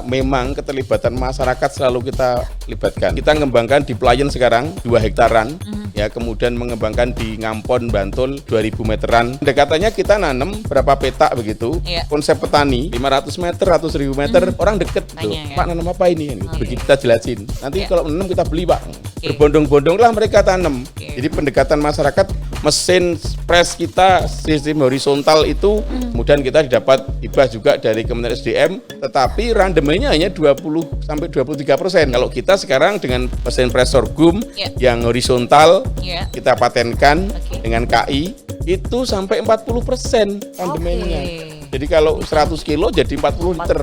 memang keterlibatan masyarakat selalu kita libatkan. Kita mengembangkan di Pelayan sekarang 2 hektaran, ya, kemudian mengembangkan di Ngampon, Bantul 2000 meteran. Pendekatannya kita nanam berapa petak begitu. Konsep petani 500 meter, 100.000 meter, orang deket tuh. Pak nanam apa ini? Begitu kita jelasin. Nanti kalau menanam kita beli, Pak. Berbondong-bondonglah mereka tanam. Jadi pendekatan masyarakat, mesin press kita sistem horizontal itu, kemudian kita didapat hibah juga dari Kementerian SDM, tetapi randemennya hanya 20-23%. Kalau kita sekarang dengan mesin press sorghum yang horizontal, kita patenkan dengan KI, itu sampai 40% randemennya. Jadi kalau 100 kilo jadi 40 liter.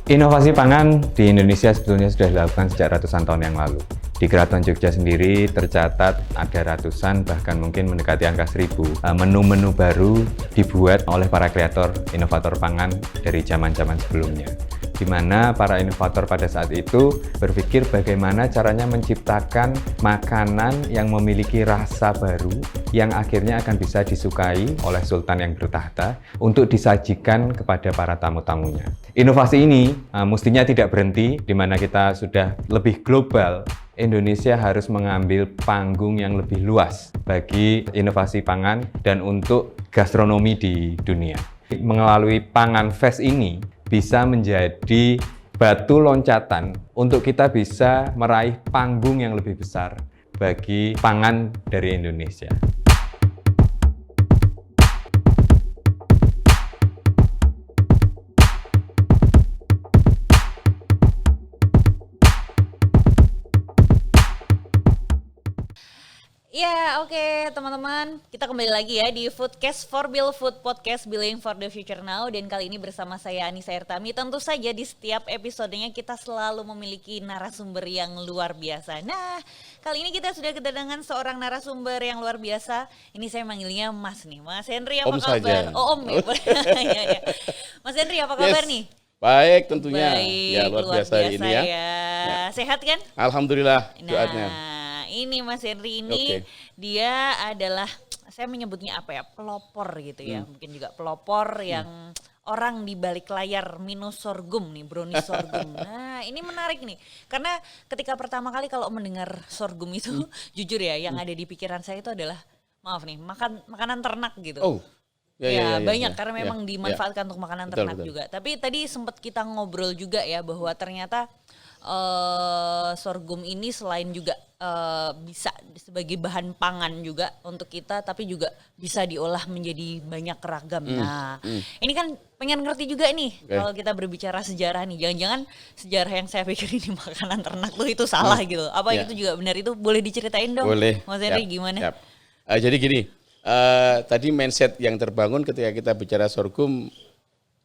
Inovasi pangan di Indonesia sebetulnya sudah dilakukan sejak ratusan tahun yang lalu. Di Keraton Jogja sendiri tercatat ada ratusan, bahkan mungkin mendekati angka 1000 menu-menu baru dibuat oleh para kreator inovator pangan dari zaman-zaman sebelumnya. Di mana para inovator pada saat itu berpikir bagaimana caranya menciptakan makanan yang memiliki rasa baru yang akhirnya akan bisa disukai oleh sultan yang bertahta untuk disajikan kepada para tamu-tamunya. Inovasi ini mestinya tidak berhenti, di mana kita sudah lebih global. Indonesia harus mengambil panggung yang lebih luas bagi inovasi pangan dan untuk gastronomi di dunia. Melalui Pangan Fest ini bisa menjadi batu loncatan untuk kita bisa meraih panggung yang lebih besar bagi pangan dari Indonesia. Ya, oke teman-teman, kita kembali lagi ya di Foodcast for Bill Food Podcast Billing for the Future Now, dan kali ini bersama saya Anissa Ertami. Tentu saja di setiap episodenya kita selalu memiliki narasumber yang luar biasa. Nah, kali ini kita sudah kedatangan seorang narasumber yang luar biasa. Ini saya manggilnya Mas nih, Mas Henry, apa kabar? Saja. Oh, Om ya. Ya. Mas Henry, apa kabar nih? Baik tentunya. Baik, ya luar biasa ini ya. Sehat kan? Alhamdulillah doanya. Ini Mas Henry ini dia adalah, saya menyebutnya apa ya, pelopor gitu ya, mungkin juga pelopor yang orang di balik layar minus sorghum nih, brownies sorghum. Nah ini menarik nih, karena ketika pertama kali kalau mendengar sorghum itu, jujur ya, yang ada di pikiran saya itu adalah, maaf nih, makanan ternak gitu. Oh. Ya, banyak karena memang dimanfaatkan untuk makanan ternak juga. Tapi tadi sempat kita ngobrol juga ya bahwa ternyata sorghum ini selain juga bisa sebagai bahan pangan juga untuk kita, tapi juga bisa diolah menjadi banyak ragam. Nah, ini kan pengen ngerti juga nih kalau kita berbicara sejarah nih, jangan-jangan sejarah yang saya pikir ini makanan ternak tuh itu salah gitu. Apa itu juga benar, itu boleh diceritain dong? Boleh. Mas Henry gimana? Jadi gini, tadi mindset yang terbangun ketika kita bicara sorghum,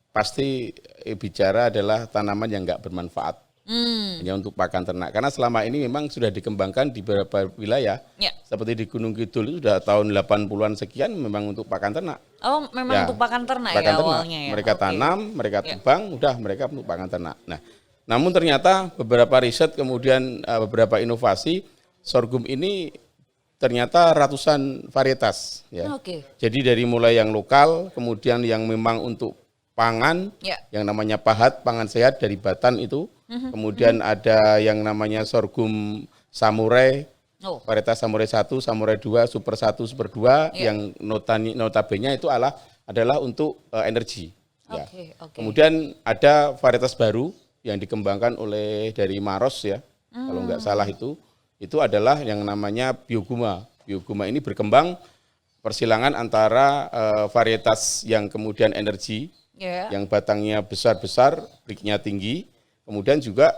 pasti bicara adalah tanaman yang nggak bermanfaat. Hanya untuk pakan ternak. Karena selama ini memang sudah dikembangkan di beberapa wilayah. Seperti di Gunung Kidul itu sudah tahun 80-an sekian memang untuk pakan ternak. Oh, memang untuk pakan ternak ya awalnya ya. Mereka tanam, mereka tebang, udah mereka untuk pakan ternak. Nah, namun ternyata beberapa riset kemudian beberapa inovasi, sorghum ini ternyata ratusan varietas ya. Jadi dari mulai yang lokal, kemudian yang memang untuk pangan, yang namanya pahat, pangan sehat dari Batan itu. Kemudian ada yang namanya sorghum samurai, varietas samurai 1, samurai 2, super 1, super 2, yang notabene itu adalah untuk energi. Ya. Kemudian ada varietas baru yang dikembangkan oleh dari Maros ya, kalau nggak salah itu adalah yang namanya bioguma. Bioguma ini berkembang persilangan antara varietas yang kemudian energi, yang batangnya besar-besar, peliknya tinggi, kemudian juga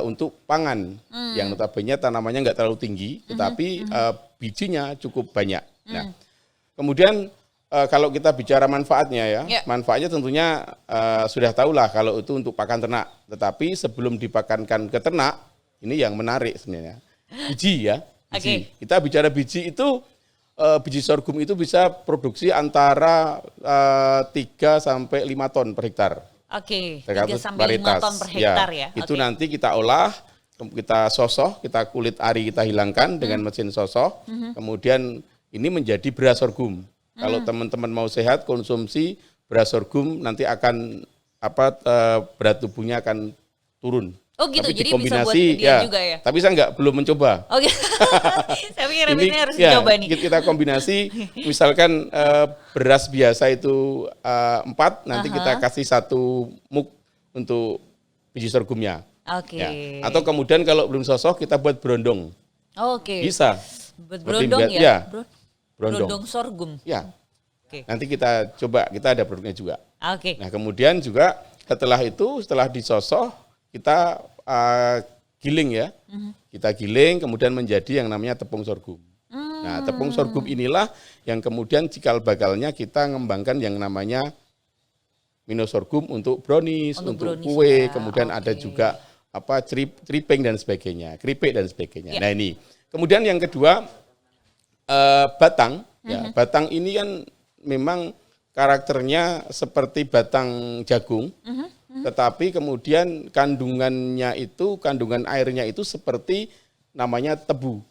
untuk pangan yang notabene tanamannya nggak terlalu tinggi, tetapi bijinya cukup banyak. Nah, kemudian kalau kita bicara manfaatnya ya, manfaatnya tentunya sudah tahulah kalau itu untuk pakan ternak. Tetapi sebelum dipakankan ke ternak, ini yang menarik sebenarnya, biji ya. Biji. Kita bicara biji itu, biji sorghum itu bisa produksi antara 3 sampai 5 ton per hektar. 3 sampai 5 ton per hektar ya. Itu nanti kita olah, kita sosoh, kita kulit ari kita hilangkan dengan mesin sosoh. Kemudian ini menjadi beras sorghum. Kalau teman-teman mau sehat, konsumsi beras sorghum nanti akan berat tubuhnya akan turun. Oh gitu, Tapi jadi bisa buat dikombinasi, dia juga ya? Tapi saya belum mencoba. Oh gitu. Saya pikir Ini ini harus dicoba nih. kita kombinasi, misalkan beras biasa itu 4, nanti kita kasih 1 mug untuk biji sorghumnya. Oke. Ya. Atau kemudian kalau belum sosok kita buat berondong. Oke. Bisa. Buat Seperti berondong ya? ya? Berondong. Berondong sorghum. Ya. Oke. Nanti kita coba, kita ada produknya juga. Oke. Nah kemudian juga setelah disosok, kita giling ya. Kita giling kemudian menjadi yang namanya tepung sorghum. Nah tepung sorghum inilah yang kemudian cikal bakalnya kita ngembangkan yang namanya mino sorghum untuk brownies, untuk brownies kue, ya. kemudian ada juga ceripeng dan sebagainya, keripik dan sebagainya. Ya. Nah ini. Kemudian yang kedua batang. Ya, batang ini kan memang karakternya seperti batang jagung. Tetapi kemudian kandungan airnya itu seperti namanya tebu.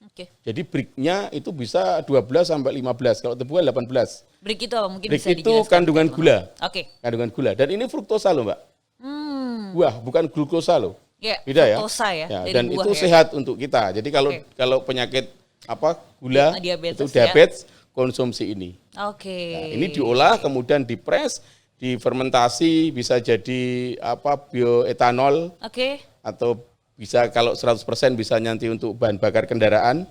Oke. Jadi bricknya itu bisa 12 sampai 15, kalau tebu 18. Brick itu apa? Mungkin Brick bisa itu dijelaskan. kandungan gula. Oke. Kandungan gula. Dan ini fruktosa loh Mbak. Buah, bukan glukosa loh. Ya, Beda ya. fruktosa ya, dari Dan buah itu ya. sehat untuk kita. Jadi kalau penyakit gula, Diabetes itu ya. diabetes, konsumsi ini. Oke. Nah, ini diolah kemudian dipres, difermentasi, bisa jadi bioetanol Oke. atau bisa kalau 100% bisa nanti untuk bahan bakar kendaraan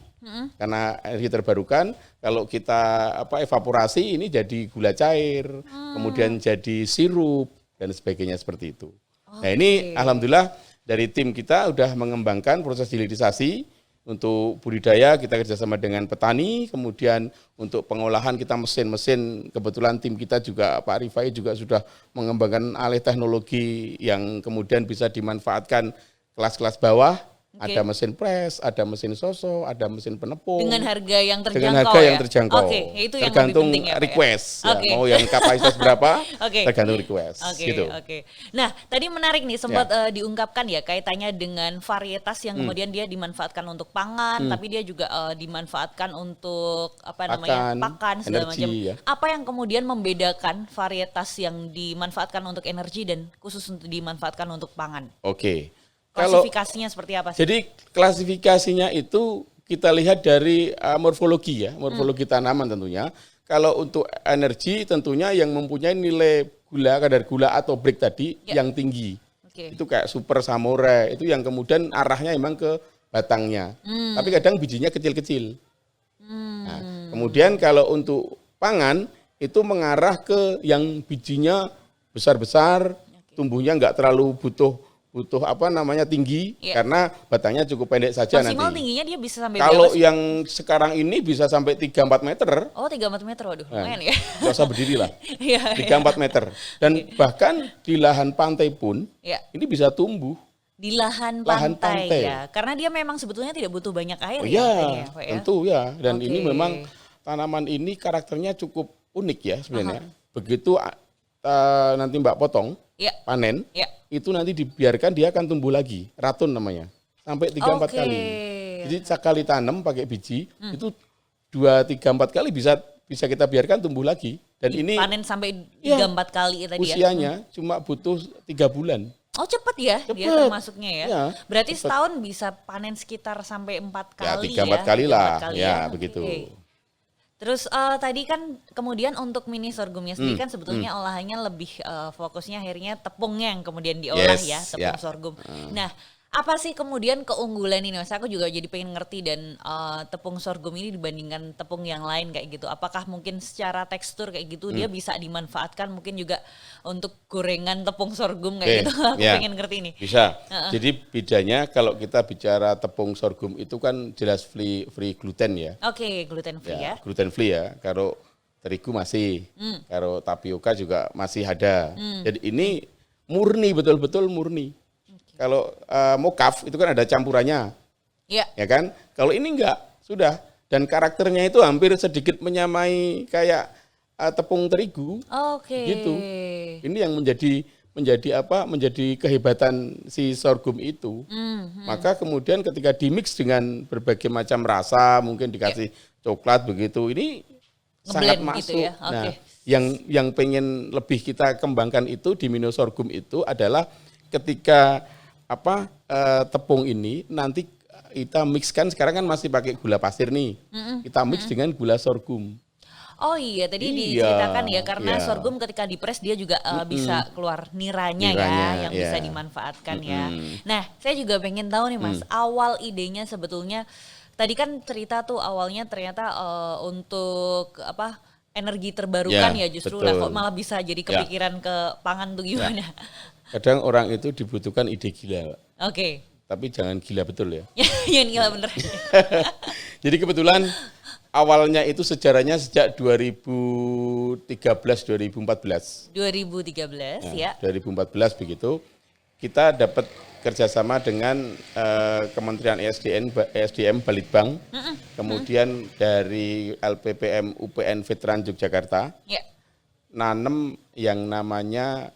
karena energi terbarukan. Kalau kita evaporasi ini jadi gula cair, kemudian jadi sirup dan sebagainya seperti itu. Nah ini alhamdulillah dari tim kita udah mengembangkan proses hilirisasi. Untuk budidaya kita kerjasama dengan petani, kemudian untuk pengolahan kita mesin-mesin, kebetulan tim kita juga Pak Rifai juga sudah mengembangkan alih teknologi yang kemudian bisa dimanfaatkan kelas-kelas bawah. Oke. Ada mesin pres, ada mesin sosok, ada mesin penepung. Dengan harga yang terjangkau Dengan harga yang ya? terjangkau. Oke, itu yang tergantung lebih penting ya, Pak ya? request. Ya, Oke. mau yang kapasitas berapa, Oke. tergantung request. Oke, Gitu. oke. Nah, tadi menarik nih sempat diungkapkan ya kaitannya dengan varietas yang kemudian dia dimanfaatkan untuk pangan, tapi dia juga dimanfaatkan untuk pakan segala energi, macam. ya. Apa yang kemudian membedakan varietas yang dimanfaatkan untuk energi dan khusus untuk dimanfaatkan untuk pangan? Oke. Klasifikasinya seperti apa sih? Jadi klasifikasinya itu kita lihat dari morfologi ya, morfologi tanaman tentunya. Kalau untuk energi tentunya yang mempunyai nilai kadar gula atau brick tadi yang tinggi. Oke. Itu kayak super samurai, itu yang kemudian arahnya emang ke batangnya. Tapi kadang bijinya kecil-kecil. Nah, kemudian kalau untuk pangan itu mengarah ke yang bijinya besar-besar, tumbuhnya nggak terlalu butuh tinggi karena batangnya cukup pendek saja Maksimal nanti. tingginya dia bisa sampai Kalau berapa sih? yang sekarang ini bisa sampai 3-4 meter. Oh, 3-4 meter, waduh, lumayan ya. Nggak usah berdiri lah. Iya, 3-4 meter. Dan bahkan di lahan pantai pun iya. ini bisa tumbuh. Di lahan Lahan pantai, pantai. ya. Karena dia memang sebetulnya tidak butuh banyak air Oh ya. iya, katanya, Pak, ya? tentu ya. Dan Oke. ini memang tanaman ini karakternya cukup unik ya sebenarnya. Begitu nanti Mbak potong, Iya. panen, Ya. itu nanti dibiarkan dia akan tumbuh lagi, ratun namanya, sampai 3-4 Oke. kali. Jadi sekali tanam pakai biji, itu 2-3-4 kali bisa kita biarkan tumbuh lagi. Dan ini Panen sampai Iya. 3-4 kali tadi ya. usianya cuma butuh 3 bulan. Oh, cepet ya dia Cepet. termasuknya ya. Iya, Berarti cepet. setahun bisa panen sekitar sampai 4 Ya kali 3-4 kali 3-4 lah, kali ya Oke. begitu. Terus tadi kan kemudian untuk mini sorghumnya sendiri kan sebetulnya olahannya lebih fokusnya akhirnya tepungnya yang kemudian diolah Yes, ya, tepung ya. sorghum. Nah, apa sih kemudian keunggulan ini Mas? Aku juga jadi pengen ngerti dan tepung sorghum ini dibandingkan tepung yang lain kayak gitu. Apakah mungkin secara tekstur kayak gitu dia bisa dimanfaatkan mungkin juga untuk gorengan tepung sorghum kayak Oke, gitu. Aku ya. pengen ngerti nih. Bisa. Jadi bedanya kalau kita bicara tepung sorghum itu kan jelas free gluten ya. Oke, gluten free ya. Gluten free ya. Kalau terigu masih, kalau tapioka juga masih ada. Jadi ini murni, betul-betul murni. Kalau mokaf itu kan ada campurannya, Iya. ya kan? Kalau ini enggak, sudah. Dan karakternya itu hampir sedikit menyamai kayak tepung terigu. Oke. Gitu. Ini yang menjadi kehebatan si sorghum itu. Maka kemudian ketika dimix dengan berbagai macam rasa, mungkin dikasih coklat begitu, ini sangat Ngeblend gitu masuk. ya, oke. Nah, yang pengen lebih kita kembangkan itu di Mino Sorghum itu adalah ketika tepung ini nanti kita mixkan, sekarang kan masih pakai gula pasir nih. Kita mix dengan gula sorghum. Oh iya, tadi Iya, diceritakan ya karena iya. sorghum ketika dipres dia juga bisa keluar niranya ya Niranya, yang iya. bisa dimanfaatkan ya. Nah, saya juga pengen tahu nih Mas, awal idenya sebetulnya tadi kan cerita tuh awalnya ternyata untuk energi terbarukan ya, Ya, justru betul. lah kok malah bisa jadi kepikiran ke pangan tuh gimana? Kadang orang itu dibutuhkan ide gila, Pak. Oke. Tapi jangan gila betul ya. Yang gila bener. Jadi kebetulan awalnya itu sejarahnya sejak 2013-2014. 2013 ya. 2014 begitu, kita dapat kerjasama dengan Kementerian ESDM Balitbang, kemudian dari LPPM UPN Veteran Yogyakarta, Ya. nanem yang namanya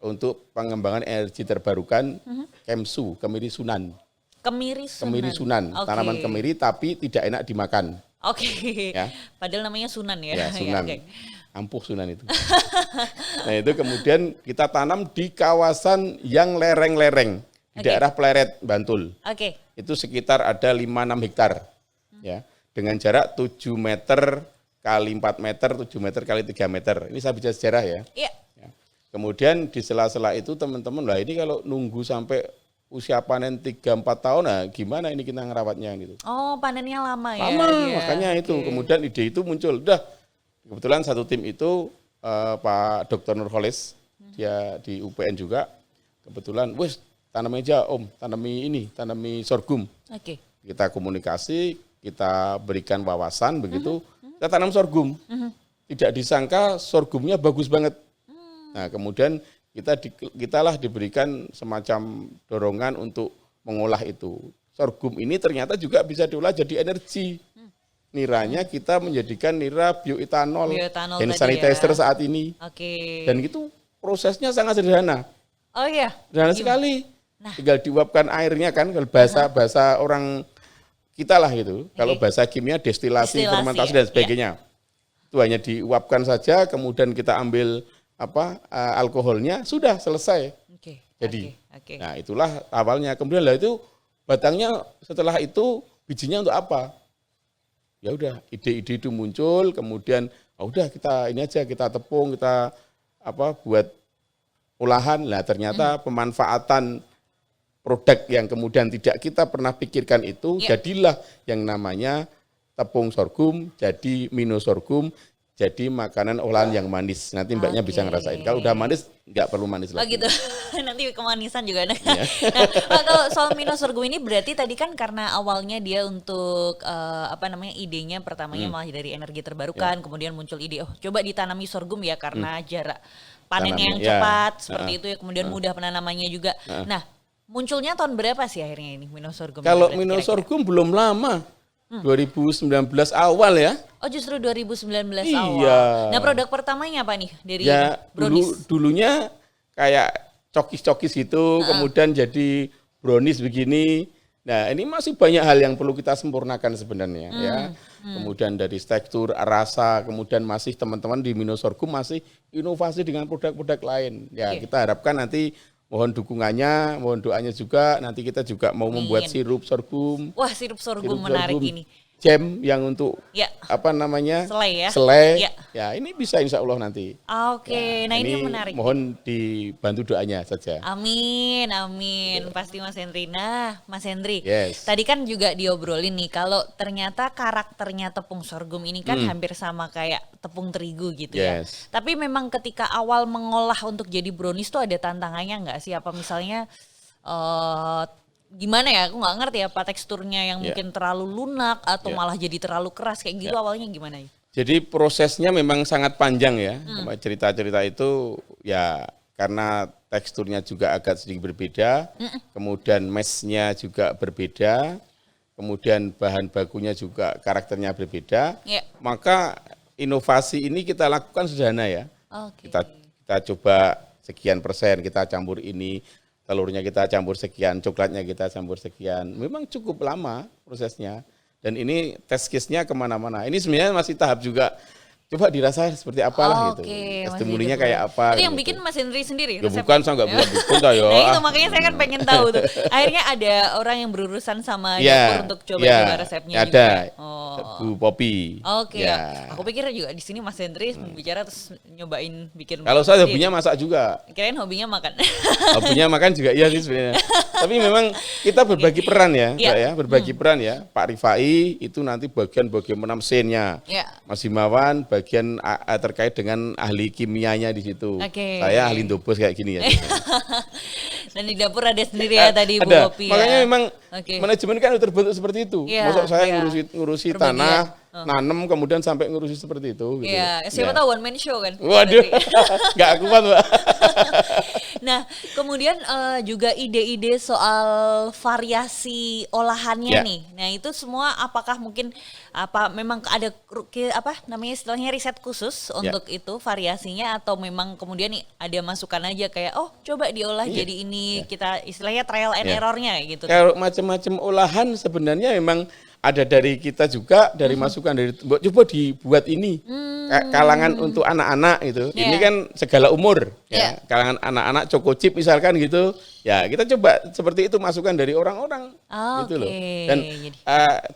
untuk pengembangan energi terbarukan KEMSU, kemiri sunan. Kemiri Sunan. Kemiri sunan, Oke. tanaman kemiri tapi tidak enak dimakan. Oke. Ya. Padahal namanya Sunan ya. Ya, sunan. oke. Ampuh sunan itu. Nah, itu kemudian kita tanam di kawasan yang lereng-lereng di Oke. daerah Pleret, Bantul. Oke. Itu sekitar ada 5-6 hektar. Ya, dengan jarak 7 meter kali 4 meter, 7 meter kali 3 meter. Ini saya bicara sejarah ya. Iya. Ya. Kemudian di sela-sela itu teman-teman, lah ini kalau nunggu sampai usia panen 3-4 tahun, nah gimana ini kita ngerawatnya gitu. Oh, panennya lama ya. Lama, dia. makanya itu. Oke. Kemudian ide itu muncul. Udah, kebetulan satu tim itu Pak Dr. Nurholis, dia di UPN juga. Kebetulan, wes tanami aja Om, tanami sorghum. Oke. Kita komunikasi, kita berikan wawasan begitu, kita tanam sorghum. Tidak disangka sorghumnya bagus banget. Nah, kemudian kita lah diberikan semacam dorongan untuk mengolah itu. Sorghum ini ternyata juga bisa diolah jadi energi. Niranya kita menjadikan nira bioetanol, Bioetanol hand tadi sanitizer ya. saat ini. Oke. Dan itu prosesnya sangat sederhana. Oh iya. Sederhana sekali. Tinggal diuapkan airnya kan, kalau bahasa orang kita lah gitu. Kalau bahasa kimia destilasi, Destilasi, fermentasi ya. dan sebagainya. Itu hanya diuapkan saja, kemudian kita ambil alkoholnya, sudah selesai. Oke. Jadi, Oke. nah itulah awalnya. Kemudian lah itu batangnya setelah itu bijinya untuk apa? Ya udah, ide-ide itu muncul, kemudian udah kita ini aja kita tepung, kita buat olahan. Nah ternyata pemanfaatan produk yang kemudian tidak kita pernah pikirkan itu jadilah yang namanya tepung sorghum, jadi Mino Sorghum, jadi makanan olahan yang manis. Nanti mbaknya bisa ngerasain. Kalau udah manis, nggak perlu manis Oh lagi. gitu. Nanti kemanisan juga ada. Nah, Pak, kalau soal Mino Sorghum ini berarti tadi kan karena awalnya dia untuk idenya pertamanya malah dari energi terbarukan, kemudian muncul ide coba ditanami sorghum ya karena jarak panennya yang Tanamnya, ya. cepat seperti itu ya, kemudian mudah penanamannya juga. Nah, munculnya tahun berapa sih akhirnya ini Mino Sorghum? Kalau Berarti Mino kira-kira? Sorghum belum lama. 2019 awal ya. Oh justru 2019 Iya. awal. Nah produk pertamanya apa nih dari Ya brownies? dulunya kayak cokis-cokis gitu, kemudian jadi brownies begini. Nah ini masih banyak hal yang perlu kita sempurnakan sebenarnya ya. Kemudian dari tekstur, rasa, kemudian masih teman-teman di Mino Sorghum masih inovasi dengan produk-produk lain. Ya kita harapkan nanti mohon dukungannya, mohon doanya juga. Nanti kita juga mau membuat sirup sorghum. Wah sirup sorghum Sirup menarik sorghum, ini. Jam yang untuk Ya. selai. Selai ya. Ya ini bisa insya Allah nanti. Oke, nah ini menarik. Mohon dibantu doanya saja. Amin, amin. Pasti Mas Henry. Nah, Mas Henry, Yes. tadi kan juga diobrolin nih kalau ternyata karakternya tepung sorghum ini kan hampir sama kayak tepung terigu gitu ya. Yes. Tapi memang ketika awal mengolah untuk jadi brownies tuh ada tantangannya nggak sih? Apa misalnya gimana ya? Aku nggak ngerti apa teksturnya yang mungkin terlalu lunak atau malah jadi terlalu keras kayak gitu awalnya gimana ya? Jadi prosesnya memang sangat panjang ya. Cerita-cerita itu ya karena teksturnya juga agak sedikit berbeda, kemudian meshnya juga berbeda, kemudian bahan bakunya juga karakternya berbeda. Ya. Maka inovasi ini kita lakukan sederhana ya. Oke. Kita coba sekian persen, kita campur ini, telurnya kita campur sekian, coklatnya kita campur sekian. Memang cukup lama prosesnya. Dan ini test case-nya kemana-mana. Ini sebenarnya masih tahap juga coba dirasa seperti apalah gitu. Oke, Mas Testimoninya Didit. kayak apa. Itu yang gitu. bikin Mas Henry sendiri? Ya resepnya? bukan, saya nggak buat bikin dah ya. Nah itu makanya saya kan pengen tahu tuh. Akhirnya ada orang yang berurusan sama Ya, dapur untuk coba ya, juga resepnya ada. juga. Oh. Bu Popi. Oke, Ya. aku pikir juga di sini Mas Henry bicara terus nyobain bikin. Kalau saya sendiri. hobinya masak juga. Kirain hobinya makan. Hobinya makan juga iya sih sebenarnya. Tapi memang kita berbagi peran ya, Iya. Mbak ya, berbagi peran ya. Pak Rifai itu nanti bagian bagaimana mesinnya. Ya. Mas Himawan bagian terkait dengan ahli kimianya di situ. Oke. Saya ahli ndobos kayak gini ya. Dan di dapur ada sendiri ya tadi Bu Ada. Popi Makanya ya. memang Oke. manajemen kan terbentuk seperti itu. Iya, Maksud saya iya. ngurusi Berbagi tanah, ya. nanem kemudian sampai ngurusi seperti itu. Gitu. Iya, siapa Ya. tahu one man show kan. Waduh, Berarti. nggak kuat Mbak. Nah, kemudian juga ide-ide soal variasi olahannya Ya. nih. Nah, itu semua apakah mungkin memang ada apa namanya istilahnya riset khusus untuk itu variasinya atau memang kemudian nih ada masukan aja kayak oh coba diolah Iya. jadi ini kita istilahnya trial and Ya. errornya gitu. Kalau macam-macam olahan sebenarnya memang ada dari kita juga, dari masukan dari coba dibuat ini. Kalangan untuk anak-anak gitu. Yeah. Ini kan segala umur ya. Yeah. Kalangan anak-anak Choco Chip misalkan gitu. Ya, kita coba seperti itu masukan dari orang-orang gitu loh. Oke. Dan Jadi-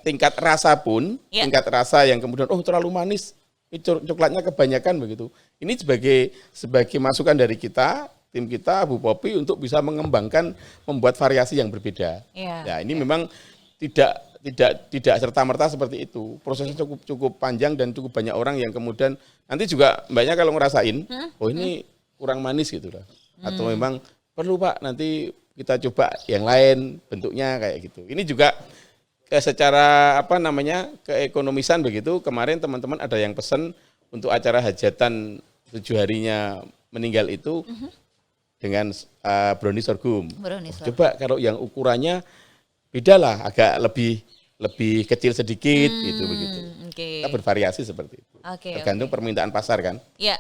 tingkat rasa pun, Yeah. tingkat rasa yang kemudian terlalu manis. Ini coklatnya kebanyakan begitu. Ini sebagai masukan dari kita, tim kita Bu Popi untuk bisa mengembangkan membuat variasi yang berbeda. Iya. Ya, ini memang tidak serta-merta seperti itu. Prosesnya cukup panjang dan cukup banyak orang yang kemudian nanti juga mbaknya kalau ngerasain, oh ini kurang manis gitu lah. Atau memang perlu Pak nanti kita coba yang lain bentuknya kayak gitu. Ini juga secara keekonomisan begitu. Kemarin teman-teman ada yang pesen untuk acara hajatan 7 harinya meninggal itu dengan brownies sorghum. Brownies Coba kalau yang ukurannya beda lah, agak lebih kecil sedikit gitu begitu. Oke. Kita bervariasi seperti itu. Oke, Tergantung permintaan pasar kan. Ya,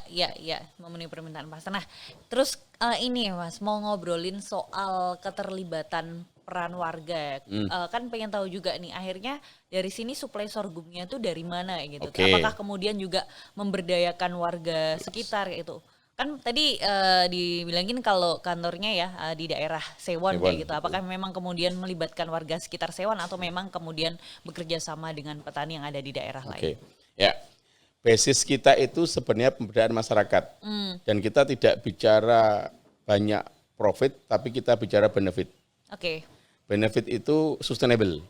memenuhi permintaan pasar. Nah, terus ini Mas mau ngobrolin soal keterlibatan peran warga. Kan pengen tahu juga nih, akhirnya dari sini suplai sorghumnya tuh dari mana gitu. Oke. Apakah kemudian juga memberdayakan warga sekitar itu? Kan tadi dibilangin kalau kantornya ya di daerah Sewon Sewon, kayak gitu. Apakah memang kemudian melibatkan warga sekitar Sewon atau memang kemudian bekerja sama dengan petani yang ada di daerah lain? Oke. Ya. Basis kita itu sebenarnya pemberdayaan masyarakat. Dan kita tidak bicara banyak profit, tapi kita bicara benefit. Oke. Benefit itu sustainable.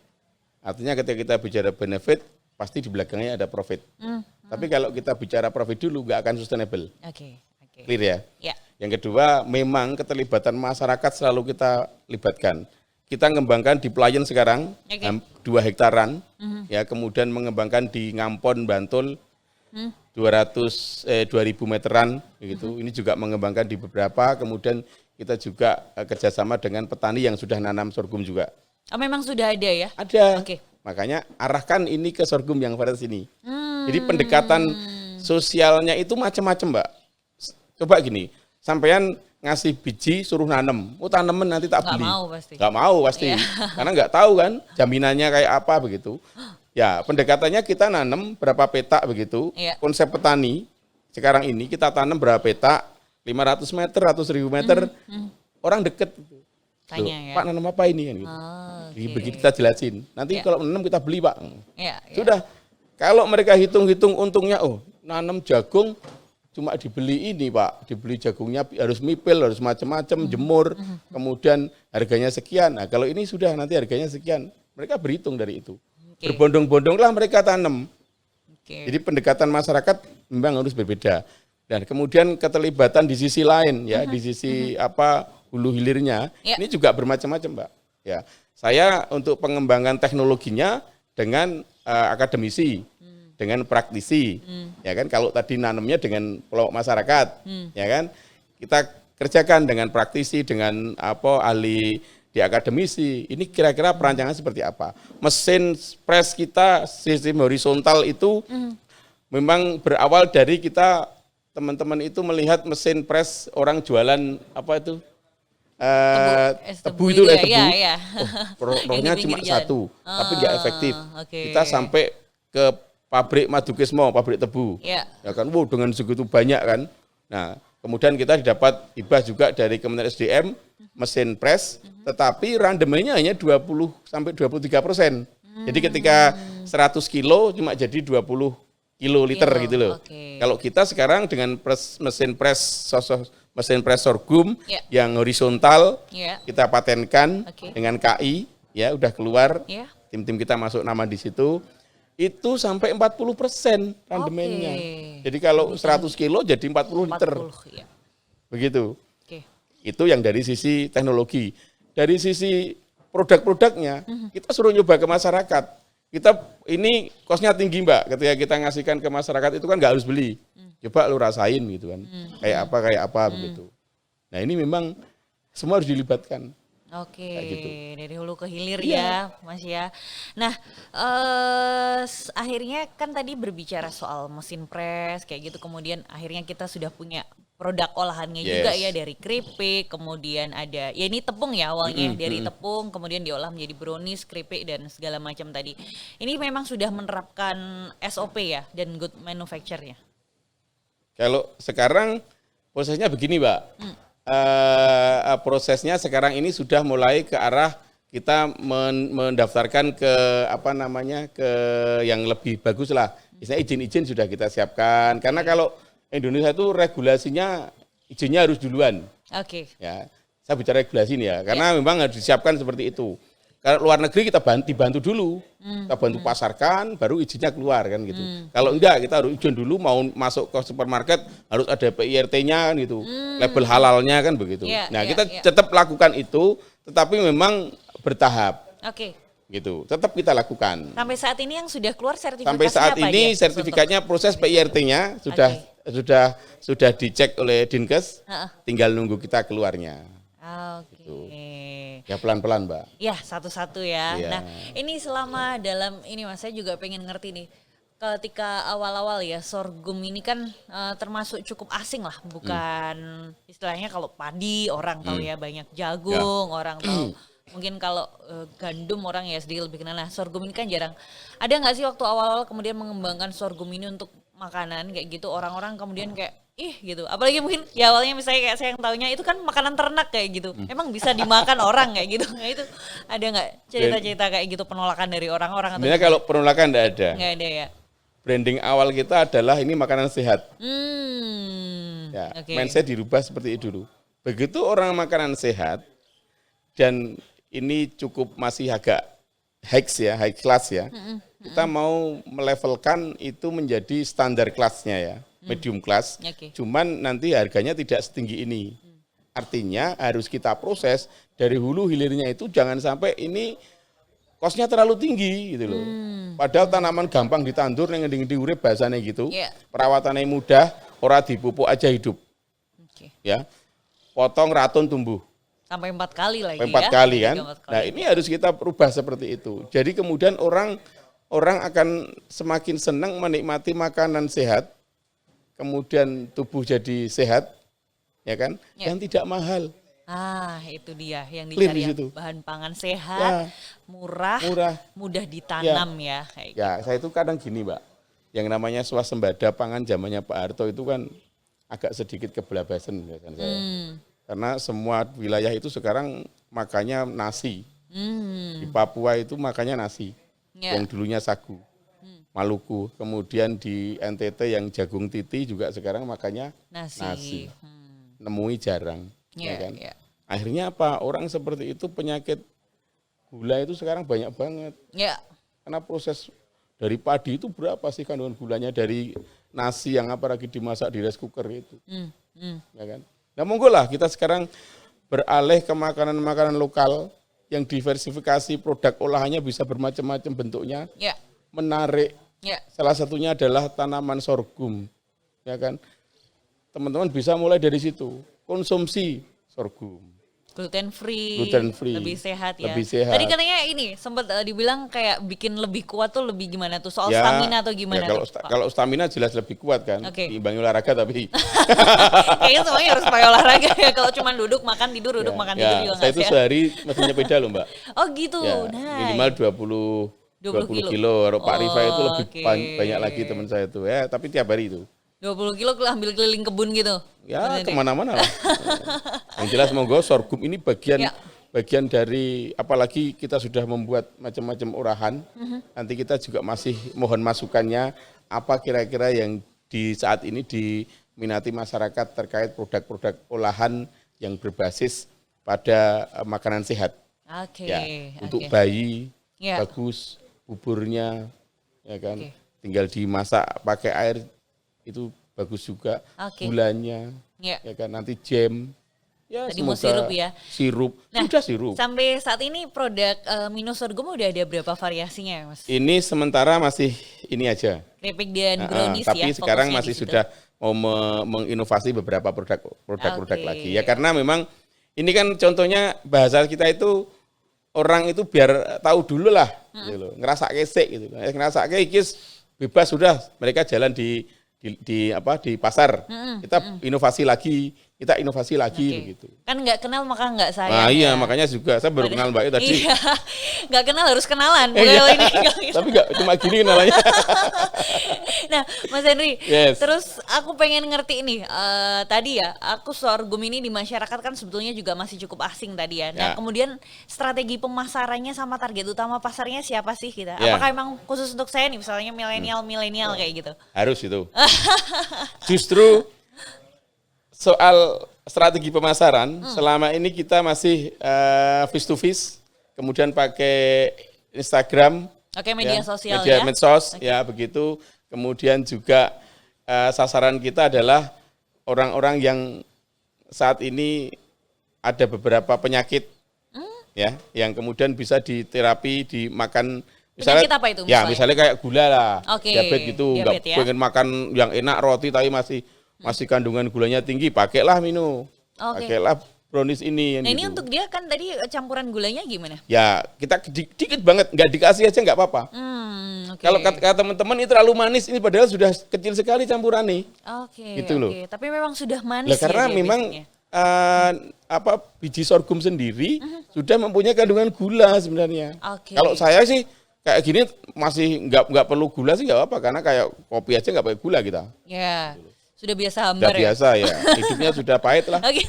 Artinya ketika kita bicara benefit, pasti di belakangnya ada profit. Tapi kalau kita bicara profit dulu, nggak akan sustainable. Oke. Clear ya? Ya. Yang kedua, memang keterlibatan masyarakat selalu kita libatkan. Kita mengembangkan di Pelayan sekarang, Oke. 2 hektaran, ya kemudian mengembangkan di Ngampon, Bantul, 2000 meteran, begitu. Ini juga mengembangkan di beberapa, kemudian kita juga kerjasama dengan petani yang sudah nanam sorghum juga. Oh, memang sudah ada ya? Ada. Oke. Makanya arahkan ini ke sorghum yang varietas ini. Jadi pendekatan sosialnya itu macam-macam, Mbak. Coba gini, sampean ngasih biji suruh nanem, tanemen nanti tak Nggak beli. mau pasti. Nggak mau pasti, Iya. karena nggak tahu kan jaminannya kayak apa begitu. Ya pendekatannya kita nanem berapa petak begitu. Iya. Konsep petani sekarang ini kita tanam berapa petak, 500 meter atau 1000 meter, orang deket. Tanya Loh, ya. Pak nanam apa ini kan gitu. Oh, Jadi oke. begitu kita jelasin. Nanti Ya. kalau nanam kita beli Pak. Ya, ya. Sudah. Kalau mereka hitung-hitung untungnya, nanam jagung cuma dibeli ini Pak, dibeli jagungnya harus mipil, harus macam-macam, jemur, kemudian harganya sekian. Nah kalau ini sudah nanti harganya sekian, mereka berhitung dari itu. Oke. Berbondong-bondonglah mereka tanam. Oke. Jadi pendekatan masyarakat memang harus berbeda. Dan kemudian keterlibatan di sisi lain ya, di sisi hulu hilirnya, Ya. ini juga bermacam-macam, Mbak. Ya, saya untuk pengembangan teknologinya dengan akademisi, dengan praktisi, ya kan. Kalau tadi nanamnya dengan kelompok masyarakat, ya kan. Kita kerjakan dengan praktisi, dengan ahli di akademisi. Ini kira-kira perancangan seperti apa? Mesin press kita sistem horizontal itu memang berawal dari kita teman-teman itu melihat mesin press orang jualan tebu itu ya, tebu. ya, ya. Rohnya Yang di cuma pinggir jalan. satu, tapi nggak efektif. Oke. Kita sampai ke pabrik madu kesmo, pabrik tebu. Ya. Ya kan, dengan segitu banyak kan. Nah, kemudian kita didapat hibah juga dari Kementerian SDM, mesin press, tetapi randemennya hanya 20-23%. Jadi ketika 100 kilo cuma jadi 20 kiloliter gitu loh. Okay. Kalau kita sekarang dengan mesin press sorghum yang horizontal, kita patenkan dengan KI, ya udah keluar, tim-tim kita masuk nama di situ, itu sampai 40% randemennya. Jadi kalau 100 kilo jadi 40 liter. Begitu. Itu yang dari sisi teknologi. Dari sisi produk-produknya, kita suruh nyoba ke masyarakat. Kita ini kosnya tinggi Mbak, ketika kita ngasihkan ke masyarakat itu kan nggak harus beli. Coba lu rasain gitu kan, kayak apa begitu. Nah ini memang semua harus dilibatkan. Oke, gitu. Dari hulu ke hilir ya Mas ya. Nah akhirnya kan tadi berbicara soal mesin press kayak gitu, kemudian akhirnya kita sudah punya produk olahannya juga ya, dari keripik, kemudian ada, ya ini tepung ya awalnya, dari tepung, kemudian diolah menjadi brownies, keripik, dan segala macam tadi. Ini memang sudah menerapkan SOP ya, dan good manufacture-nya? Kalau sekarang prosesnya begini Mbak, prosesnya sekarang ini sudah mulai ke arah kita mendaftarkan ke ke yang lebih bagus lah. Misalnya izin-izin sudah kita siapkan, karena kalau Indonesia itu regulasinya izinnya harus duluan. Oke. Ya, saya bicara regulasi ini ya, karena memang harus disiapkan seperti itu. Kalau luar negeri kita dibantu dulu, kita bantu pasarkan, baru izinnya keluar kan gitu. Kalau enggak, kita harus izin dulu, mau masuk ke supermarket harus ada PIRT-nya kan gitu, label halalnya kan begitu. Nah kita tetap lakukan itu, tetapi memang bertahap. Oke. Gitu, tetap kita lakukan. Sampai saat ini yang sudah keluar sertifikatnya sampai saat apa ini aja? Sertifikatnya proses PIRT-nya sudah dicek oleh Dinkes, tinggal nunggu kita keluarnya. Oke. Gitu. Ya pelan-pelan Mbak. Ya satu-satu ya. Iya. Nah ini selama dalam ini Mas, saya juga pengen ngerti nih. Ketika awal-awal ya sorghum ini kan termasuk cukup asing lah, bukan istilahnya kalau padi orang tahu ya, banyak jagung orang tahu. Mungkin kalau gandum orang ya sedikit lebih kenal. Nah sorghum ini kan jarang. Ada nggak sih waktu awal-awal kemudian mengembangkan sorghum ini untuk makanan kayak gitu, orang-orang kemudian kayak gitu. Apalagi mungkin ya awalnya misalnya kayak saya yang taunya itu kan makanan ternak kayak gitu. Emang bisa dimakan orang kayak gitu. Nah itu ada nggak cerita-cerita kayak gitu penolakan dari orang-orang? Sebenarnya kalau penolakan nggak ada. Nggak ada ya. Branding awal kita adalah ini makanan sehat. Ya, mindset dirubah seperti itu dulu. Begitu orang makanan sehat dan ini cukup masih agak high class ya. Kita mau melevelkan itu menjadi standar kelasnya ya, medium class. Cuman nanti harganya tidak setinggi ini. Artinya harus kita proses dari hulu hilirnya itu, jangan sampai ini kosnya terlalu tinggi gitu loh. Padahal tanaman gampang ditandur, yang ngendi urip bahasanya gitu. Perawatannya mudah, ora dipupuk aja hidup. Ya, potong ratun tumbuh. Sampai 4 kali lagi 4 kali kan. Nah ini harus kita ubah seperti itu. Jadi kemudian orang akan semakin senang menikmati makanan sehat, kemudian tubuh jadi sehat, ya kan, yang tidak mahal. Itu dia yang dicari, bahan pangan sehat, murah, mudah ditanam ya. Kayak gitu. Saya itu kadang gini Mbak, yang namanya swasembada pangan zamannya Pak Harto itu kan agak sedikit kebelabasan kan saya. Karena semua wilayah itu sekarang makannya nasi. Di Papua itu makannya nasi, yang dulunya sagu. Maluku, kemudian di NTT yang jagung titi juga sekarang makannya nasi. Nemui jarang. Ya kan? Akhirnya apa? Orang seperti itu penyakit gula itu sekarang banyak banget. Karena proses dari padi itu berapa sih kandungan gulanya dari nasi yang apalagi dimasak di rice cooker itu. Ya kan? Nah monggo lah kita sekarang beralih ke makanan-makanan lokal yang diversifikasi, produk olahannya bisa bermacam-macam bentuknya, menarik. Salah satunya adalah tanaman sorghum, ya kan. Teman-teman bisa mulai dari situ, konsumsi sorghum. Gluten free, lebih sehat ya. Lebih sehat. Tadi katanya ini sempat dibilang kayak bikin lebih kuat tuh, lebih gimana tuh, soal stamina atau gimana kalau stamina jelas lebih kuat kan, diimbangi olahraga tapi. Kayaknya semuanya harus pakai olahraga ya, kalau cuma duduk makan tidur, duduk makan tidur juga saya itu sehari mesti nyepeda loh Mbak. Oh gitu, minimal 20 kilo. Kalau Pak Rifa itu lebih oke. banyak lagi teman saya itu ya, tapi tiap hari itu. 20 kilo ambil keliling kebun gitu. Ya kemana-mana lah. Yang jelas monggo sorghum ini Ya. bagian dari, apalagi kita sudah membuat macam-macam olahan. Nanti kita juga masih mohon masukannya apa kira-kira yang di saat ini diminati masyarakat terkait produk-produk olahan yang berbasis pada makanan sehat. Oke. Ya, untuk oke. bayi Ya. bagus buburnya, ya kan. Oke. Tinggal dimasak pakai air itu bagus juga. Oke. Gulanya, Ya. ya kan. Nanti jam, ya Tadi mau semoga sirup ya. Sirup, Nah, sudah sirup. sampai saat ini produk Mino Sorghum udah ada berapa variasinya ya, Mas? Ini sementara masih ini aja. Keripik dan brownies Tapi ya. sekarang fokusnya masih di situ. sudah mau menginovasi beberapa produk Oke. lagi. Ya karena memang ini kan contohnya bahasa kita itu orang itu biar tahu dulu lah, gitu loh. Ngerasa kesek gitu. Ngerasa kekis bebas sudah mereka jalan di pasar. Kita inovasi lagi Oke. begitu. Kan nggak kenal maka nggak sayang. Nah iya, ya. makanya juga saya baru kenal Mbak Yu tadi. Iya, nggak kenal harus kenalan. Bukan Iya. ini. Tapi nggak cuma gini kenalnya. Nah, Mas Henry, Yes. terus aku pengen ngerti ini. Tadi ya, aku sorghum ini di masyarakat kan sebetulnya juga masih cukup asing tadi ya. Nah, Ya. kemudian strategi pemasarannya sama target utama pasarnya siapa sih kita? Ya. Apakah emang khusus untuk saya nih, misalnya milenial kayak gitu? Harus itu. Justru soal strategi pemasaran, selama ini kita masih face to face, kemudian pakai Instagram, Oke, media sosial media ya. medsos, Oke. ya begitu. Kemudian juga sasaran kita adalah orang-orang yang saat ini ada beberapa penyakit, ya, yang kemudian bisa diterapi, dimakan. Penyakit apa itu Ya, misalnya? misalnya kayak gula lah, Oke, diabetes gitu, nggak diabetes ya. pengen makan yang enak roti tapi masih kandungan gulanya tinggi, pakailah Mino, Oke. pakailah brownies ini. Nah, ini gitu. untuk dia kan tadi campuran gulanya gimana? Ya kita dikit banget, nggak dikasih aja nggak apa-apa. Oke. Kalau kata teman-teman ini terlalu manis, ini padahal sudah kecil sekali campuran nih. Oke, Gitu loh. oke. Tapi memang sudah manis Lah karena ya dia memang basicnya. biji sorghum sendiri sudah mempunyai kandungan gula sebenarnya. Oke. Kalau saya sih kayak gini masih nggak perlu gula sih nggak apa-apa, karena kayak kopi aja nggak pakai gula kita. Ya, sudah biasa Udah hambar ya. biasa ya, hidupnya sudah pahit lah. Oke.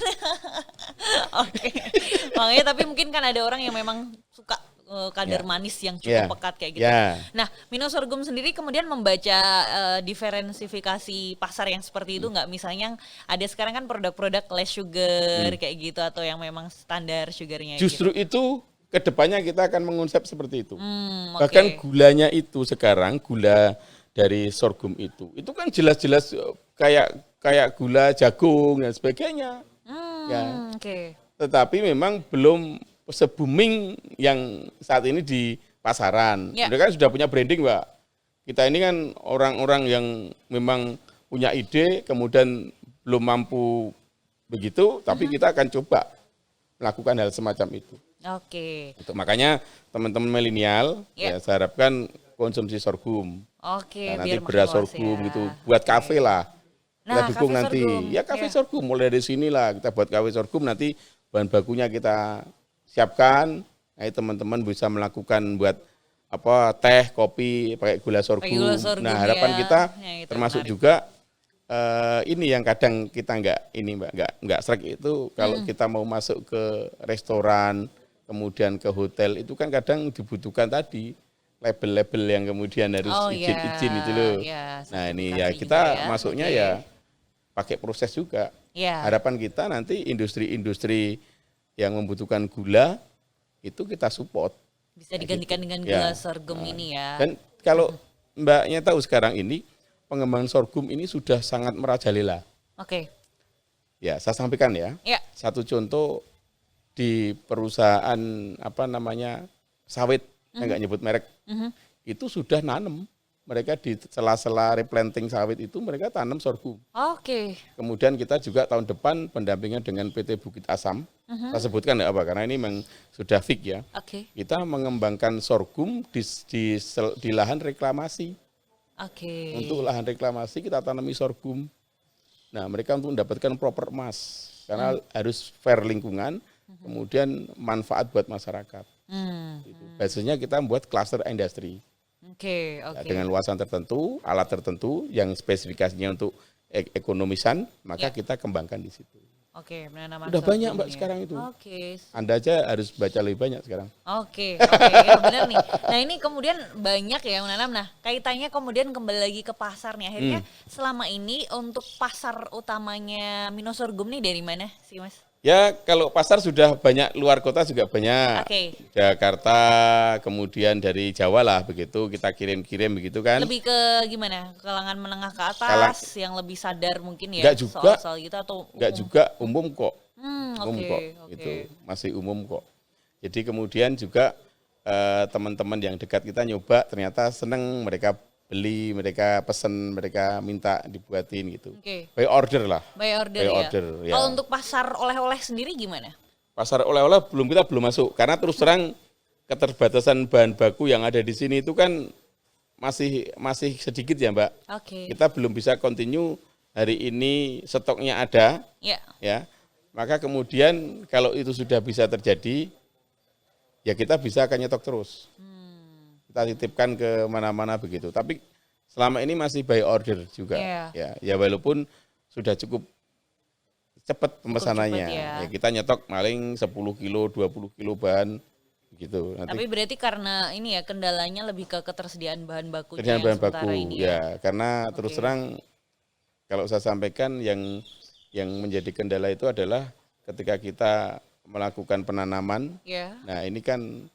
Oke. Makanya tapi mungkin kan ada orang yang memang suka kadar Ya. manis yang cukup Ya. pekat kayak gitu. Ya. Nah, Mino Sorghum sendiri kemudian membaca diferensifikasi pasar yang seperti itu nggak? Misalnya ada sekarang kan produk-produk less sugar kayak gitu atau yang memang standar sugarnya Justru gitu. itu kedepannya kita akan mengonsep seperti itu. Oke. Bahkan gulanya itu sekarang, gula dari sorghum itu kan jelas-jelas kayak gula jagung dan sebagainya. Ya. Oke. Tetapi memang belum se-booming yang saat ini di pasaran. Ya. Mereka kan sudah punya branding, Mbak. Kita ini kan orang-orang yang memang punya ide, kemudian belum mampu begitu, tapi kita akan coba melakukan hal semacam itu. Oke. Itu makanya teman-teman milenial, Ya. ya saya harapkan konsumsi sorghum. Oke, Nah, nanti biar beras makin luas sorghum ya. gitu, buat kafe lah. Kita Nah, dukung kafe nanti. sorghum. Ya kafe Ya. sorghum, mulai dari sini lah kita buat kafe sorghum, nanti bahan bakunya kita siapkan. Nah, teman-teman bisa melakukan buat teh, kopi pakai gula sorghum. gula sorghum, Nah, harapan ya. kita Ya, itu termasuk menarik. juga ini yang kadang kita nggak srek itu kalau kita mau masuk ke restoran, kemudian ke hotel itu kan kadang dibutuhkan tadi label-label yang kemudian harus Oh, ya. izin itu loh. Ya, Nah ini sertifikasi ya juga kita ya. masuknya Oke. ya pakai proses juga. Ya. Harapan kita nanti industri-industri yang membutuhkan gula itu kita support. Bisa digantikan dengan Ya. gula sorghum ini ya. Dan kalau Mbaknya tahu sekarang ini pengembangan sorghum ini sudah sangat merajalela. Oke. Ya saya sampaikan ya. Ya. Satu contoh di perusahaan sawit, saya nggak nyebut merek, itu sudah nanam. Mereka di sela-sela replanting sawit itu mereka tanam sorghum. Oke. Kemudian kita juga tahun depan pendampingan dengan PT Bukit Asam. Saya sebutkan ya apa, karena ini memang sudah fix ya. Oke. Kita mengembangkan sorghum di lahan reklamasi. Oke. Untuk lahan reklamasi kita tanami sorghum. Nah mereka untuk mendapatkan proper emas. Karena harus fair lingkungan, kemudian manfaat buat masyarakat. Gitu. Basisnya kita membuat cluster industri. Oke. Ya, dengan luasan tertentu, alat tertentu yang spesifikasinya untuk ekonomisan, maka kita kembangkan di situ. Oke, penanaman Udah banyak sorghum Mbak ya. sekarang itu. Oke. Anda aja harus baca lebih banyak sekarang. Oke, ya benar nih. Nah ini kemudian banyak ya menanam. Nah kaitannya kemudian kembali lagi ke pasar nih. Akhirnya selama ini untuk pasar utamanya Mino Sorghum nih dari mana sih Mas? Ya kalau pasar sudah banyak, luar kota juga banyak. Oke. Jakarta, kemudian dari Jawa lah begitu, kita kirim-kirim begitu kan. Lebih ke gimana? Kalangan menengah ke atas yang lebih sadar mungkin ya Enggak juga. soal gitu atau Enggak juga, umum kok. Umum oke, kok, oke. gitu. Masih umum kok. Jadi kemudian juga teman-teman yang dekat kita nyoba, ternyata seneng, mereka beli, mereka pesen, mereka minta dibuatin gitu. Oke. By order lah. By order By ya. order, ya. Kalau untuk pasar oleh-oleh sendiri gimana? Pasar oleh-oleh kita belum masuk, karena terus terang keterbatasan bahan baku yang ada di sini itu kan masih sedikit ya Mbak. Oke. Kita belum bisa continue hari ini stoknya ada, ya. Maka kemudian kalau itu sudah bisa terjadi, ya kita bisa akan nyetok terus. Kita titipkan ke mana-mana begitu. Tapi selama ini masih by order juga. Ya walaupun sudah cukup cepat pemesanannya. Ya, kita nyetok paling 10 kilo, 20 kilo bahan gitu. Nanti Tapi berarti karena ini ya kendalanya lebih ke ketersediaan bahan bakunya ketersediaan bahan baku ini ya. Karena terus terang kalau saya sampaikan yang menjadi kendala itu adalah ketika kita melakukan penanaman. Nah, ini kan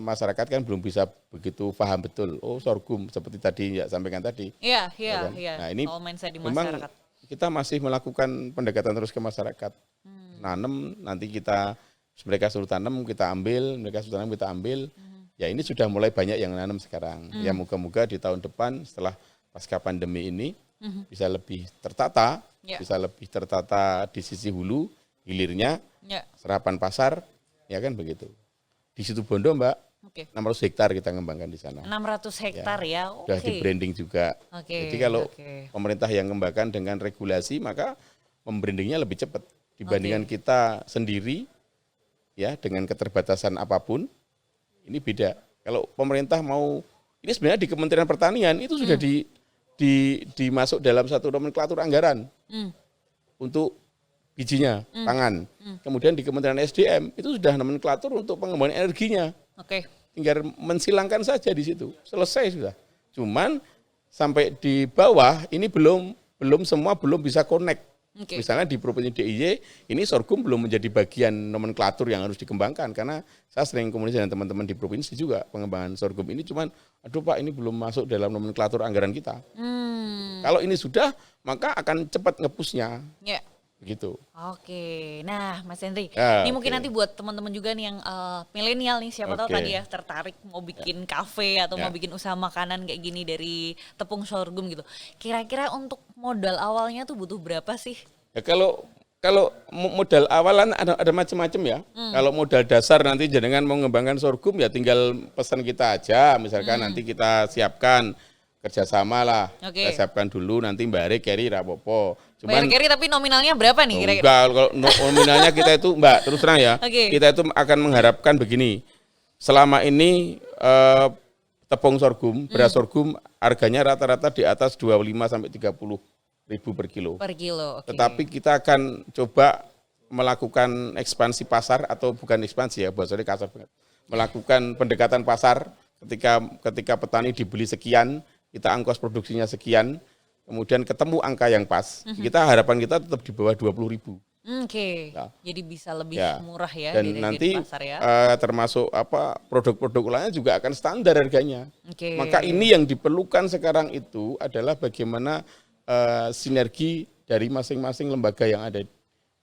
masyarakat kan belum bisa begitu paham betul. Oh, sorghum seperti tadi ya sampaikan tadi. Iya. Nah, ini memang masyarakat. kita masih melakukan pendekatan terus ke masyarakat. Nanam, nanti mereka suruh tanam, kita ambil, mereka suruh tanam, kita ambil. Ya ini sudah mulai banyak yang nanam sekarang. Ya moga-moga di tahun depan setelah pasca pandemi ini bisa lebih tertata, di sisi hulu, hilirnya, serapan pasar, ya kan begitu. Di Situbondo Mbak, 600 hektar kita ngembangkan di sana. 600 hektar ya. Sudah di branding juga. Jadi kalau pemerintah yang mengembangkan dengan regulasi, maka membrandingnya lebih cepat dibandingkan kita sendiri, ya dengan keterbatasan apapun. Ini beda. Kalau pemerintah mau, ini sebenarnya di Kementerian Pertanian itu sudah dimasuk dalam satu nomenklatur anggaran untuk bijinya, pangan. Kemudian di Kementerian SDM itu sudah nomenklatur untuk pengembangan energinya. Tinggal mensilangkan saja di situ, selesai sudah. Cuman sampai di bawah ini belum semua bisa connect. Misalnya di Provinsi DIY ini sorghum belum menjadi bagian nomenklatur yang harus dikembangkan, karena saya sering komunikasi dengan teman-teman di provinsi juga pengembangan sorghum ini cuman aduh Pak ini belum masuk dalam nomenklatur anggaran kita. Kalau ini sudah maka akan cepat ngepusnya. Begitu. Nah Mas Henry, ini mungkin nanti buat teman-teman juga nih yang milenial nih, siapa tahu tadi ya tertarik mau bikin kafe atau mau bikin usaha makanan kayak gini dari tepung sorghum gitu. Kira-kira untuk modal awalnya tuh butuh berapa sih? Ya kalau modal awalan ada macam-macam ya. Kalau modal dasar nanti jenengan mau mengembangkan sorghum ya tinggal pesan kita aja, misalkan nanti kita siapkan kerjasama lah, kita siapkan dulu nanti bayar carry rapopo. Bayar carry tapi nominalnya berapa nih kira-kira? Enggak, kalau nominalnya kita itu Mbak terus terang ya, kita itu akan mengharapkan begini. Selama ini tepung sorghum, beras sorghum harganya rata-rata di atas 25 sampai 30 ribu per kilo. Tetapi kita akan coba melakukan ekspansi pasar atau bukan ekspansi ya, bahasanya kasar banget. Melakukan pendekatan pasar ketika petani dibeli sekian, kita ongkos produksinya sekian, kemudian ketemu angka yang pas, harapan kita tetap di bawah 20.000. Jadi bisa lebih murah ya. Dan nanti pasar ya. Termasuk produk-produk lainnya juga akan standar harganya. Maka ini yang diperlukan sekarang itu adalah bagaimana sinergi dari masing-masing lembaga yang ada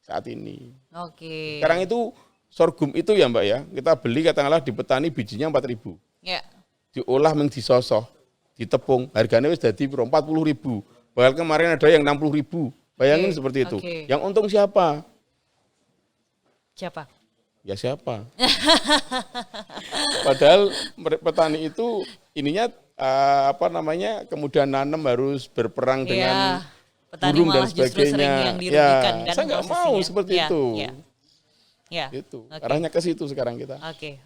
saat ini. Sekarang itu sorghum itu ya Mbak ya, kita beli katakanlah di petani bijinya 4.000. Diolah disosok, ditepung, harganya wis dadi 40.000. Bahkan kemarin ada yang 60.000. Bayangin seperti itu. Yang untung siapa? Ya siapa? Padahal petani itu ininya kemudian nanam harus berperang dengan burung dan sebagainya. Yang dirugikan, kan saya nggak mau seperti itu. Ya. Itu Oke. arahnya ke situ sekarang kita. Oke.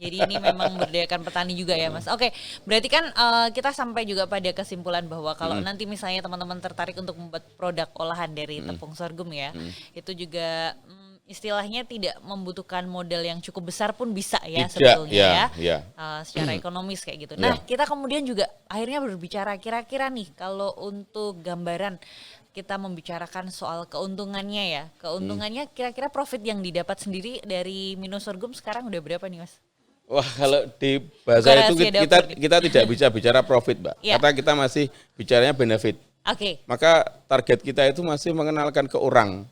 Jadi ini memang berdayakan petani juga ya Mas. Oke, berarti kan kita sampai juga pada kesimpulan bahwa kalau nanti misalnya teman-teman tertarik untuk membuat produk olahan dari tepung sorghum ya, itu juga istilahnya tidak membutuhkan modal yang cukup besar pun bisa ya Tidak, sebetulnya ya. secara ekonomis kayak gitu. Nah, kita kemudian juga akhirnya berbicara kira-kira nih kalau untuk gambaran kita membicarakan soal keuntungannya ya. Keuntungannya kira-kira profit yang didapat sendiri dari Mino Sorghum sekarang udah berapa nih Mas? Wah, kalau di bahasa Bukan itu rahasia kita dapur nih. kita tidak bisa bicara profit, Mbak. Ya. Karena kita masih bicaranya benefit. Oke. Maka target kita itu masih mengenalkan ke orang.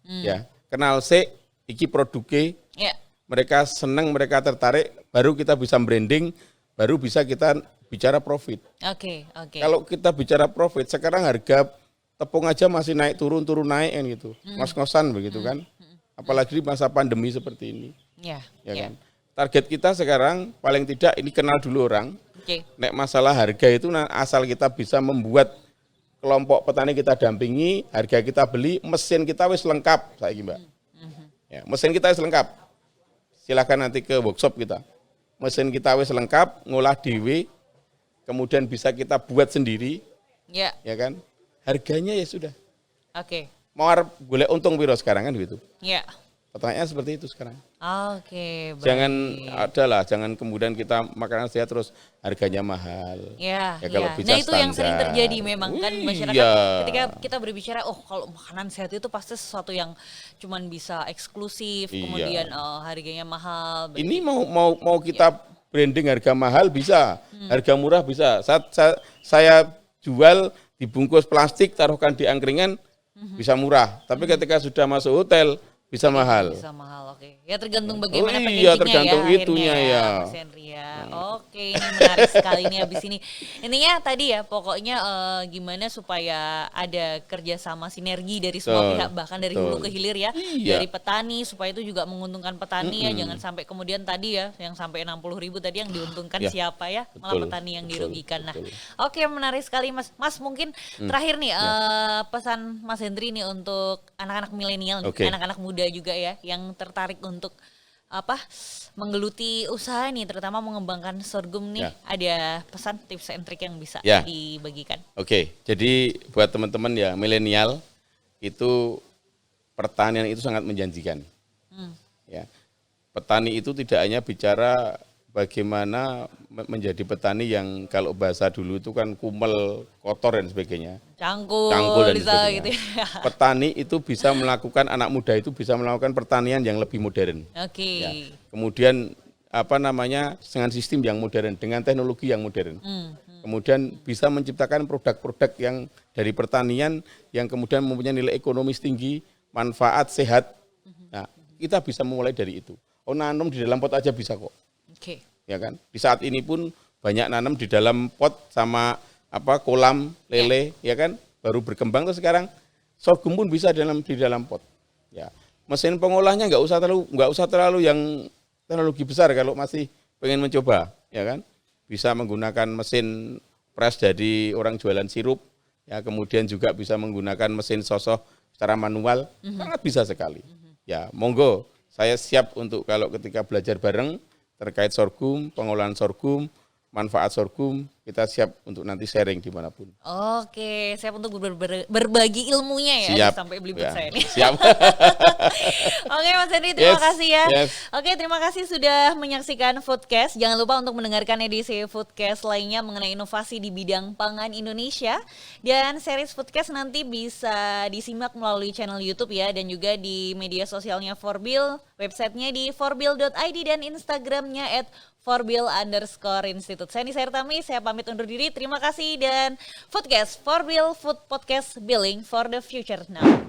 Ya, kenal sih iki produknya, Ya. mereka senang, mereka tertarik, baru kita bisa branding, baru bisa kita bicara profit. Oke. Kalau kita bicara profit, sekarang harga tepung aja masih naik turun naik kan gitu. Ngos-ngosan begitu kan. Apalagi di masa pandemi seperti ini. Ya. Ya kan. Target kita sekarang paling tidak ini kenal dulu orang. Oke. Nek masalah harga itu asal kita bisa membuat kelompok petani kita dampingi, harga kita beli, mesin kita wis lengkap saiki Mbak. Ya, mesin kita wis lengkap. Silakan nanti ke workshop kita. Mesin kita wis lengkap, ngolah dhewe, kemudian bisa kita buat sendiri, Ya. ya kan? Harganya ya sudah. Oke. Mau boleh untung piro sekarang kan gitu. Ya. Pertanyaannya seperti itu sekarang. Oke. Jangan kemudian kita makanan sehat terus harganya mahal. Ya, kalau bisa nah itu yang sering standar. terjadi memang kan masyarakat Iya. ketika kita berbicara kalau makanan sehat itu pasti sesuatu yang cuman bisa eksklusif, Iya. kemudian harganya mahal. Ini mau kita branding harga mahal bisa, harga murah bisa. Saya jual dibungkus plastik, taruhkan di angkringan bisa murah. Tapi ketika sudah masuk hotel bisa mahal. Bisa mahal, oke. Ya tergantung bagaimana Oh packagingnya iya, tergantung ya itunya akhirnya ya. Mas Henry ya. Oke, ini menarik sekali nih habis ini. Intinya tadi ya pokoknya gimana supaya ada kerjasama sinergi dari semua Betul, pihak bahkan dari betul. hulu ke hilir ya. Iya. Dari petani supaya itu juga menguntungkan petani ya. Jangan sampai kemudian tadi ya yang sampai 60.000 tadi yang diuntungkan Ya, siapa ya? Malah betul, petani yang betul, dirugikan. Nah, betul. oke menarik sekali Mas. Mas mungkin terakhir nih pesan Mas Henry nih untuk anak-anak milenial, nih, Oke. anak-anak muda juga ya yang tertarik untuk menggeluti usaha nih terutama mengembangkan sorghum nih. Ya. Ada pesan tips and trick yang bisa Ya. dibagikan. Oke, jadi buat teman-teman ya milenial itu pertanian itu sangat menjanjikan. Ya, petani itu tidak hanya bicara bagaimana menjadi petani yang kalau bahasa dulu itu kan kumel, kotor dan sebagainya. Cangkul Dan bisa sebagainya. gitu ya. Petani itu bisa melakukan, anak muda itu bisa melakukan pertanian yang lebih modern. Oke. Ya. Kemudian dengan sistem yang modern, dengan teknologi yang modern. Kemudian bisa menciptakan produk-produk yang dari pertanian yang kemudian mempunyai nilai ekonomis tinggi, manfaat, sehat. Nah, kita bisa memulai dari itu. Oh, nanam di dalam pot aja bisa kok. Oke. Ya kan? Di saat ini pun banyak nanam di dalam pot sama kolam lele, ya kan? Baru berkembang tuh sekarang. Sorghum pun bisa di dalam pot. Ya. Mesin pengolahnya nggak usah terlalu yang teknologi besar kalau masih pengen mencoba, ya kan? Bisa menggunakan mesin pres dari orang jualan sirup, ya kemudian juga bisa menggunakan mesin sosok secara manual, sangat bisa sekali. Ya, monggo, saya siap untuk kalau ketika belajar bareng terkait sorghum, pengolahan sorghum, manfaat sorghum, kita siap untuk nanti sharing dimanapun. Oke, siap untuk berbagi ilmunya ya. Siap. Sampai belibet Ya, saya nih. siap. Oke Mas Henry, terima Yes, kasih ya. yes. Oke, terima kasih sudah menyaksikan Foodcast. Jangan lupa untuk mendengarkan edisi Foodcast lainnya mengenai inovasi di bidang pangan Indonesia. Dan series Foodcast nanti bisa disimak melalui channel YouTube ya. Dan juga di media sosialnya Forbil, websitenya di forbil.id dan Instagramnya @forbil_institute. Saya Nisa Ertami, saya pamit undur diri. Terima kasih dan Foodcast, Forbil Food Podcast Building for the Future Now.